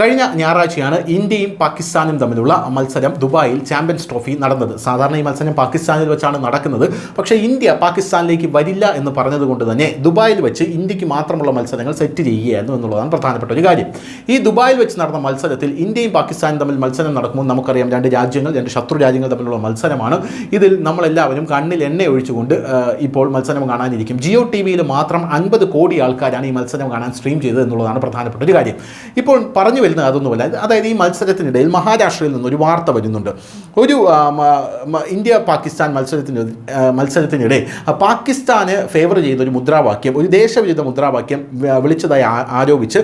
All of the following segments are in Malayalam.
കഴിഞ്ഞ ഞായറാഴ്ചയാണ് ഇന്ത്യയും പാകിസ്ഥാനും തമ്മിലുള്ള മത്സരം ദുബായിൽ ചാമ്പ്യൻസ് ട്രോഫി നടന്നത്. സാധാരണ ഈ മത്സരം പാകിസ്ഥാനിൽ വെച്ചാണ് നടക്കുന്നത്. പക്ഷേ ഇന്ത്യ പാകിസ്ഥാനിലേക്ക് വരില്ല എന്ന് പറഞ്ഞതുകൊണ്ട് തന്നെ ദുബായിൽ വെച്ച് ഇന്ത്യക്ക് മാത്രമുള്ള മത്സരങ്ങൾ സെറ്റ് ചെയ്യുകയായിരുന്നു എന്നുള്ളതാണ് പ്രധാനപ്പെട്ട ഒരു കാര്യം. ഈ ദുബായിൽ വെച്ച് നടന്ന മത്സരത്തിൽ ഇന്ത്യയും പാകിസ്ഥാനും തമ്മിൽ മത്സരം നടക്കുമ്പോൾ നമുക്കറിയാം, രണ്ട് ശത്രു രാജ്യങ്ങൾ തമ്മിലുള്ള മത്സരമാണ്. ഇതിൽ നമ്മളെല്ലാവരും കണ്ണിൽ എണ്ണ ഒഴിച്ചുകൊണ്ട് ഇപ്പോൾ മത്സരം കാണാനിരിക്കും. ജിയോ ടി വിയിൽ മാത്രം 50 കോടി ആൾക്കാരാണ് ഈ മത്സരം കാണാൻ സ്ട്രീം ചെയ്തത് എന്നുള്ളതാണ് പ്രധാനപ്പെട്ട ഒരു കാര്യം. ഇപ്പോൾ പറഞ്ഞു വരുന്നത് അതൊന്നുമല്ല. അതായത് ഈ മത്സരത്തിനിടയിൽ മഹാരാഷ്ട്രയിൽ നിന്നൊരു വാർത്ത വരുന്നുണ്ട്. ഒരു ഇന്ത്യ പാകിസ്ഥാൻ മത്സരത്തിനിടെ പാകിസ്ഥാന് ഫേവർ ചെയ്യുന്ന ഒരു മുദ്രാവാക്യം, ഒരു ദേശവിരുദ്ധ മുദ്രാവാക്യം വിളിച്ചതായി ആരോപിച്ച്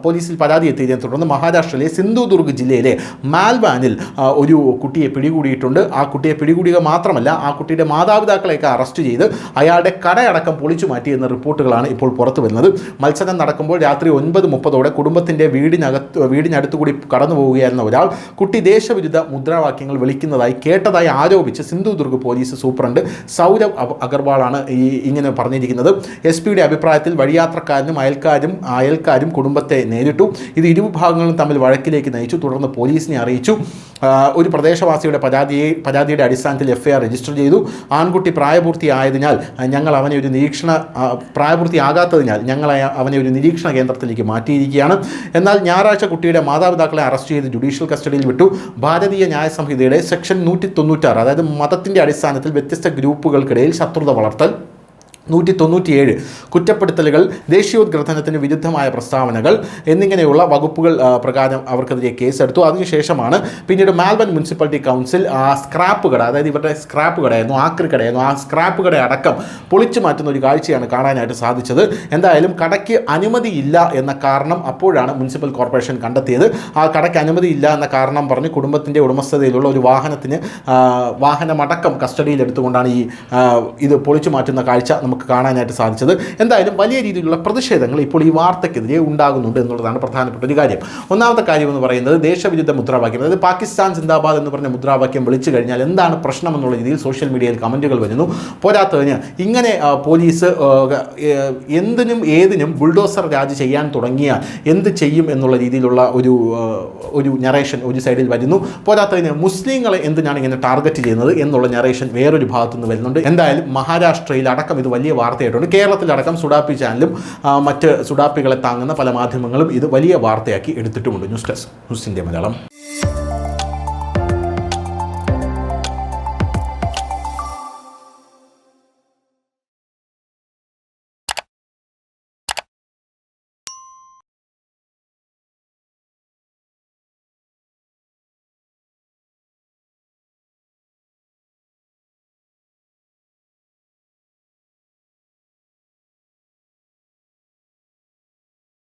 പോലീസിൽ പരാതി എത്തിയതിനെ തുടർന്ന് മഹാരാഷ്ട്രയിലെ സിന്ധുദുർഗ് ജില്ലയിലെ മാൽവാനിൽ ഒരു കുട്ടിയെ പിടികൂടിയിട്ടുണ്ട്. ആ കുട്ടിയെ പിടികൂടുക മാത്രമല്ല, ആ കുട്ടിയുടെ മാതാപിതാക്കളെയൊക്കെ അറസ്റ്റ് ചെയ്ത് അയാളുടെ കടയടക്കം പൊളിച്ചു മാറ്റി എന്ന റിപ്പോർട്ടുകളാണ് ഇപ്പോൾ പുറത്തു വരുന്നത്. മത്സരം നടക്കുമ്പോൾ രാത്രി 9:30 കുടുംബത്തിൻ്റെ വീടിനടുത്തുകൂടി കടന്നു പോവുകയായിരുന്ന ഒരാൾ കുട്ടി ദേശവിരുദ്ധ മുദ്രാവാക്യങ്ങൾ വിളിക്കുന്നതായി കേട്ടതായി ആരോപിച്ച് സിന്ധുദുർഗ് പോലീസ് സൂപ്രണ്ട് സൗരവ് അഗർവാളാണ് ഇങ്ങനെ പറഞ്ഞിരിക്കുന്നത്. SP-യുടെ അഭിപ്രായത്തിൽ വഴിയാത്രക്കാരനും അയൽക്കാരും കുടുംബത്തെ നേരിട്ടു. ഇത് ഇരുവിഭാഗങ്ങളും തമ്മിൽ വഴക്കിലേക്ക് നയിച്ചു. തുടർന്ന് പോലീസിനെ അറിയിച്ചു. ഒരു പ്രദേശവാസിയുടെ പരാതിയുടെ അടിസ്ഥാനത്തിൽ FIR രജിസ്റ്റർ ചെയ്തു. ആൺകുട്ടി പ്രായപൂർത്തിയാകാത്തതിനാൽ ഞങ്ങൾ അവനെ ഒരു നിരീക്ഷണ കേന്ദ്രത്തിലേക്ക് മാറ്റിയിരിക്കുകയാണ്. എന്നാൽ ഞായറാഴ്ച കുട്ടിയുടെ മാതാപിതാക്കളെ അറസ്റ്റ് ചെയ്ത് ജുഡീഷ്യൽ കസ്റ്റഡിയിൽ വിട്ടു. ഭാരതീയ ന്യായ സംഹിതയുടെ സെക്ഷൻ 196, അതായത് മതത്തിൻ്റെ അടിസ്ഥാനത്തിൽ വ്യത്യസ്ത ഗ്രൂപ്പുകൾക്കിടയിൽ ശത്രുത വളർത്തൽ, 197 കുറ്റപ്പെടുത്തലുകൾ, ദേശീയോദ്ഗ്രഥനത്തിന് വിരുദ്ധമായ പ്രസ്താവനകൾ എന്നിങ്ങനെയുള്ള വകുപ്പുകൾ പ്രകാരം അവർക്കെതിരെ കേസെടുത്തു. അതിനുശേഷമാണ് പിന്നീട് മാൽബൺ മുനിസിപ്പാലിറ്റി കൗൺസിൽ സ്ക്രാപ്പ് കട, അതായത് ഇവരുടെ സ്ക്രാപ്പ് കടയായിരുന്നു, ആക്രി കടയായിരുന്നു, ആ സ്ക്രാപ്പ് കട അടക്കം പൊളിച്ചു മാറ്റുന്ന ഒരു കാഴ്ചയാണ് കാണാനായിട്ട് സാധിച്ചത്. എന്തായാലും കടയ്ക്ക് അനുമതിയില്ല എന്ന കാരണം അപ്പോഴാണ് മുനിസിപ്പൽ കോർപ്പറേഷൻ കണ്ടെത്തിയത്. ആ കടയ്ക്ക് അനുമതിയില്ല എന്ന കാരണം പറഞ്ഞ് കുടുംബത്തിൻ്റെ ഉടമസ്ഥതയിലുള്ള ഒരു വാഹനമടക്കം കസ്റ്റഡിയിലെടുത്തുകൊണ്ടാണ് ഇത് പൊളിച്ചു മാറ്റുന്ന കാഴ്ച നമുക്ക് കാണാനായിട്ട് സാധിച്ചത്. എന്തായാലും വലിയ രീതിയിലുള്ള പ്രതിഷേധങ്ങൾ ഇപ്പോൾ ഈ വാർത്തയ്ക്കെതിരെ ഉണ്ടാകുന്നുണ്ട് എന്നുള്ളതാണ് പ്രധാനപ്പെട്ട ഒരു കാര്യം. ഒന്നാമത്തെ കാര്യം എന്ന് പറയുന്നത് ദേശവിരുദ്ധ മുദ്രാവാക്യം, അതായത് പാകിസ്ഥാൻ സിന്ദാബാദ് എന്ന് പറഞ്ഞ മുദ്രാവാക്യം വിളിച്ചു കഴിഞ്ഞാൽ എന്താണ് പ്രശ്നം എന്നുള്ള രീതിയിൽ സോഷ്യൽ മീഡിയയിൽ കമൻറ്റുകൾ വരുന്നു. പോരാത്തതിന് ഇങ്ങനെ പോലീസ് എന്തിനും ഏതിനും ബുൾഡോസർ രാജ് ചെയ്യാൻ തുടങ്ങിയാൽ എന്ത് ചെയ്യും എന്നുള്ള രീതിയിലുള്ള ഒരു നറേഷൻ ഒരു സൈഡിൽ വരുന്നു. പോരാത്തതിന് മുസ്ലിങ്ങളെ എന്തിനാണ് ഇങ്ങനെ ടാർഗറ്റ് ചെയ്യുന്നത് എന്നുള്ള നറേഷൻ വേറൊരു ഭാഗത്തുനിന്ന് വരുന്നുണ്ട്. എന്തായാലും മഹാരാഷ്ട്രയിൽ അടക്കം ഇത് വലിയ വാർത്തയായിട്ടുണ്ട്. കേരളത്തിലടക്കം സുഡാപ്പി ചാനലും മറ്റ് സുഡാപ്പികളെ താങ്ങുന്ന പല മാധ്യമങ്ങളും ഇത് വലിയ വാർത്തയാക്കി എടുത്തിട്ടുമുണ്ട്. News desk, news India Malayalam.